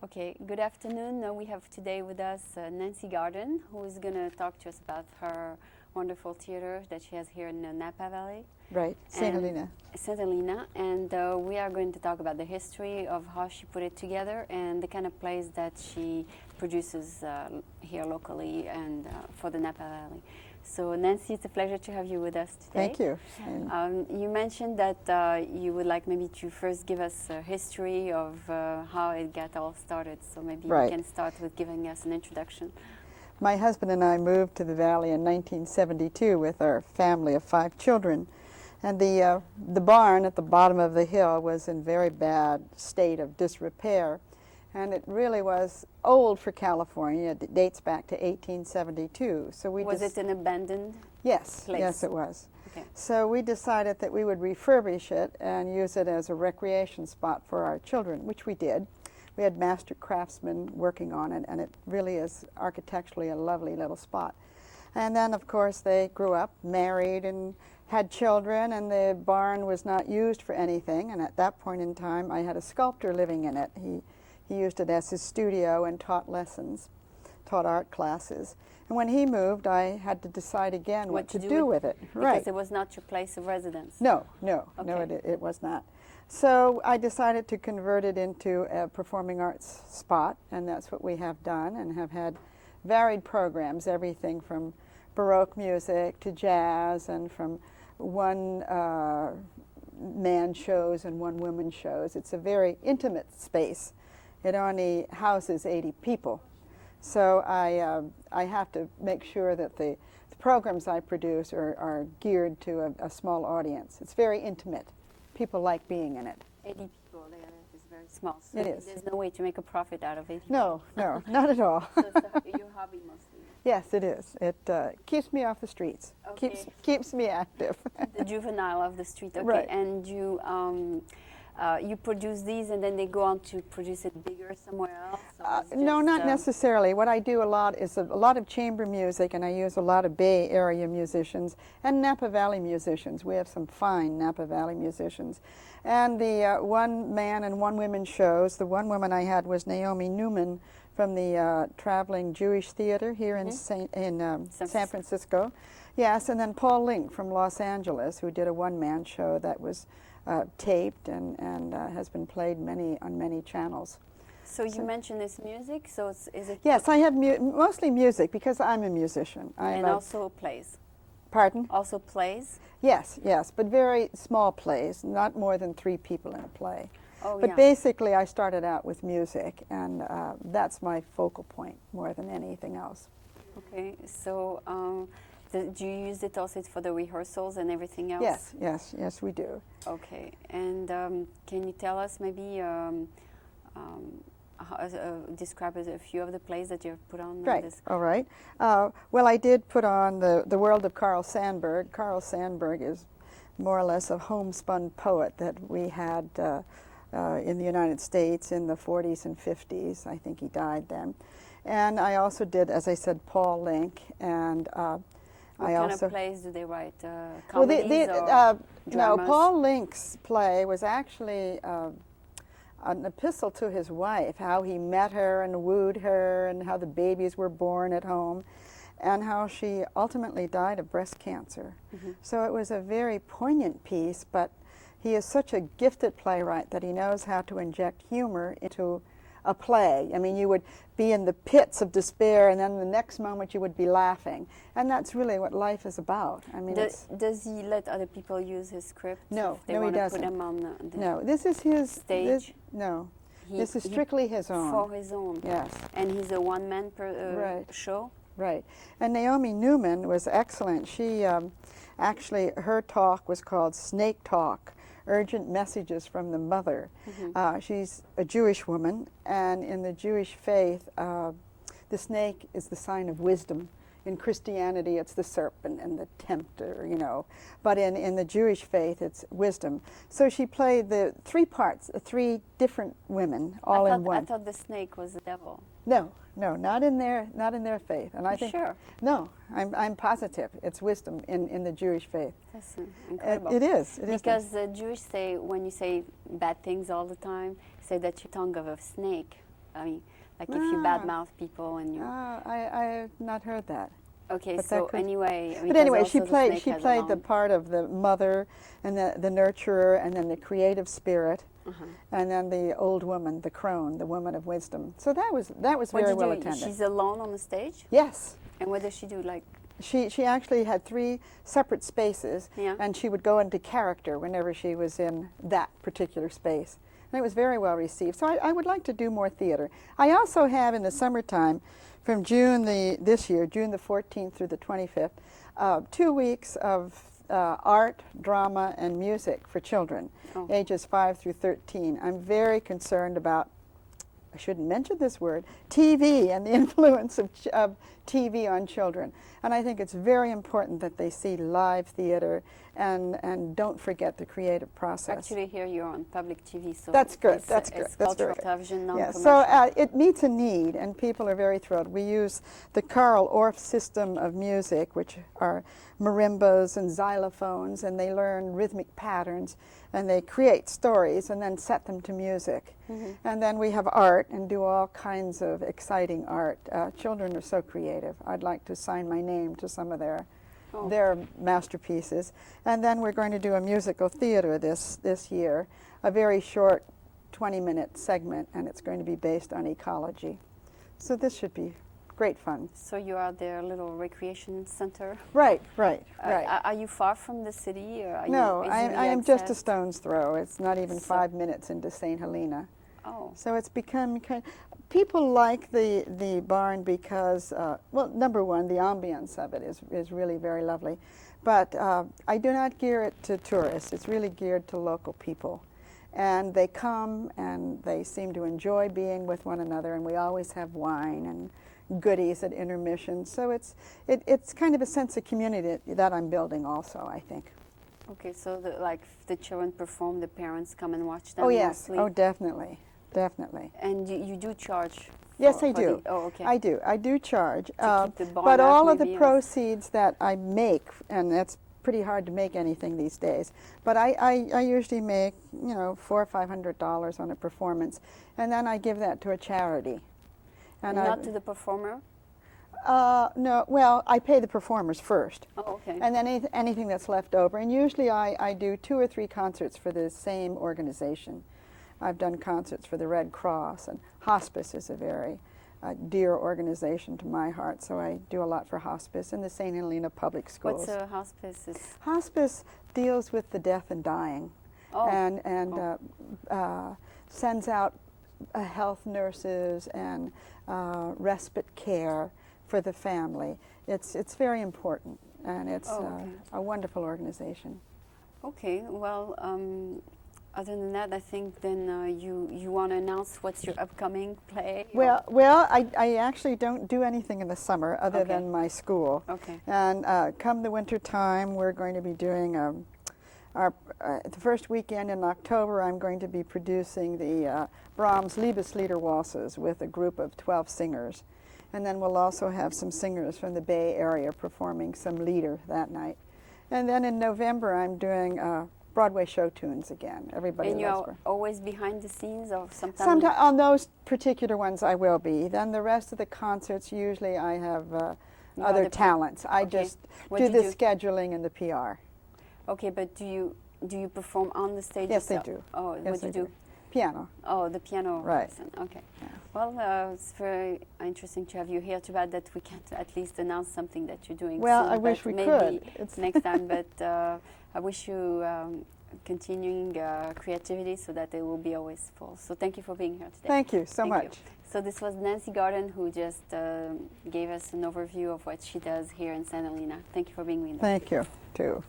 Okay, good afternoon. We have today with us Nancy Garden, who is going to talk to us about her wonderful theater that she has here in the Napa Valley. Right, St. Helena. St. Helena, and we are going to talk about the history of how she put it together and the kind of plays that she produces here locally and for the Napa Valley. So Nancy, it's a pleasure to have you with us today. Thank you. You mentioned that you would like maybe to first give us a history of how it got all started. So maybe you can start with giving us an introduction. My husband and I moved to the Valley in 1972 with our family of 5 children. And the barn at the bottom of the hill was in very bad state of disrepair. And it really was old for California. It dates back to 1872. So was it an abandoned place? Yes, it was. Okay. So we decided that we would refurbish it and use it as a recreation spot for our children, which we did. We had master craftsmen working on it, and it really is architecturally a lovely little spot. And then, of course, they grew up, married, and had children, and the barn was not used for anything. And at that point in time, I had a sculptor living in it. He used it as his studio and taught lessons, taught art classes. And when he moved, I had to decide again what to do with it. Because it was not your place of residence. No, it was not. So I decided to convert it into a performing arts spot, and that's what we have done, and have had varied programs, everything from Baroque music to jazz, and from one-man shows and one-woman shows. It's a very intimate space. It only houses 80 people. So I have to make sure that the programs I produce are geared to a small audience. It's very intimate. People like being in it. 80 people, that is very small. So it is. There's no way to make a profit out of 80 No, no, not at all. So it's your hobby mostly. Yes, it is. It keeps me off the streets. Okay. Keeps me active. The juvenile of the street. Okay. Right. And you produce these, and then they go on to produce it bigger somewhere else? No, not necessarily. What I do a lot is a lot of chamber music, and I use a lot of Bay Area musicians and Napa Valley musicians. We have some fine Napa Valley musicians. And the one-man and one-woman shows, the one woman I had was Naomi Newman from the traveling Jewish theater here in San Francisco. Yes, and then Paul Link from Los Angeles, who did a one-man show that was taped and has been played on many channels. So you mentioned this music, so is it? Yes, I have mostly music because I'm a musician. And also plays? Pardon? Also plays? Yes, but very small plays, not more than 3 people in a play. Oh, but basically I started out with music, and that's my focal point more than anything else. Okay, so do you use it also for the rehearsals and everything else? Yes, we do. Okay, and can you tell us maybe, describe a few of the plays that you've put on? Right, all right. Well, I did put on the World of Carl Sandburg. Carl Sandburg is more or less a homespun poet that we had in the United States in the 40s and 50s. I think he died then. And I also did, as I said, Paul Link, and what kind of plays do they write? Comedies or no, Paul Link's play was actually an epistle to his wife, how he met her and wooed her, and how the babies were born at home, and how she ultimately died of breast cancer. Mm-hmm. So it was a very poignant piece, but he is such a gifted playwright that he knows how to inject humor into a play. I mean, you would be in the pits of despair, and then the next moment you would be laughing. And that's really what life is about. I mean, does he let other people use his script? No, he doesn't. Put them on the no, this is his stage. This is strictly his own. For his own. Yes. And he's a one-man show. Right. And Naomi Newman was excellent. She actually, her talk was called Snake Talk. Urgent Messages from the Mother. Mm-hmm. She's a Jewish woman, and in the Jewish faith, the snake is the sign of wisdom. In Christianity, it's the serpent and the tempter, you know. But in the Jewish faith, it's wisdom. So she played the 3 parts, 3 different women, all in one. I thought the snake was the devil. No, not in their faith. And I think sure. No, I'm positive it's wisdom in the Jewish faith. That's incredible. It is. Because the Jewish say, when you say bad things all the time, say that your tongue of a snake I mean, like if you badmouth people and you. I have not heard that. Okay, so anyway. But anyway, she played the part of the mother and the nurturer, and then the creative spirit, and then the old woman, the crone, the woman of wisdom. So that was very well attended. She's alone on the stage? Yes. And what does she do? Like. She actually had 3 separate spaces, and she would go into character whenever she was in that particular space. And it was very well received. So I would like to do more theater. I also have in the summertime, from this year, June the 14th through the 25th, 2 weeks of art, drama, and music for children, ages 5 through 13. I'm very concerned about, I shouldn't mention this word, TV and the influence of TV on children. And I think it's very important that they see live theater and don't forget the creative process. Actually, here you're on public TV, so that's good. It's cultural television, non-commercial. So it meets a need, and people are very thrilled. We use the Carl Orff system of music, which are marimbas and xylophones, and they learn rhythmic patterns, and they create stories and then set them to music. And then we have art and do all kinds of exciting art. Children are so creative. I'd like to sign my name to some of their masterpieces. And then we're going to do a musical theater this year, a very short 20-minute segment, and it's going to be based on ecology. So this should be great fun. So you are their little recreation center? Right. Are you far from the city? Or are no, you I am just a stone's throw. It's not even 5 minutes into St. Helena. Oh. So it's become people like the barn because, well, number one, the ambience of it is really very lovely. But I do not gear it to tourists. It's really geared to local people. And they come and they seem to enjoy being with one another, and we always have wine and goodies at intermission. So it's kind of a sense of community that I'm building also, I think. Okay, so the children perform, the parents come and watch them? Oh, yes. Mostly. Oh, definitely. Definitely. And you do charge? Yes, I do. Okay. I do charge. But all of the proceeds that I make, and that's pretty hard to make anything these days, but I usually make, $400 or $500 on a performance, and then I give that to a charity. And not to the performer? No, well, I pay the performers first. Oh, okay. And then anything that's left over. And usually I do 2 or 3 concerts for the same organization. I've done concerts for the Red Cross, and hospice is a very dear organization to my heart, so I do a lot for hospice in the St. Helena Public Schools. What's a hospice? Hospice deals with the deaf and dying, and sends out health nurses and respite care for the family. It's very important, and it's a wonderful organization. Okay, well, other than that, I think then you want to announce what's your upcoming play? Well, I actually don't do anything in the summer other than my school. Okay. And come the winter time, we're going to be doing the first weekend in October. I'm going to be producing the Brahms Liebeslieder waltzes with a group of 12 singers. And then we'll also have some singers from the Bay Area performing some lieder that night. And then in November, I'm doing Broadway show tunes again. Everybody and loves you're always behind the scenes, or sometimes? Sometimes on those particular ones I will be. Then the rest of the concerts, usually I have other talents. I just do the scheduling and the PR. Okay, but do you perform on the stage? Yes, yourself? I do. Oh, yes, what do you do? Piano. Oh, the piano. Right. Person. Okay. Yeah. Well, it's very interesting to have you here. Too bad that we can't at least announce something that you're doing. Well, soon, I wish we maybe could. next time. But I wish you continuing creativity so that it will be always full. So thank you for being here today. Thank you so much. You. So this was Nancy Garden, who just gave us an overview of what she does here in St. Helena. Thank you for being with us. Thank you, too.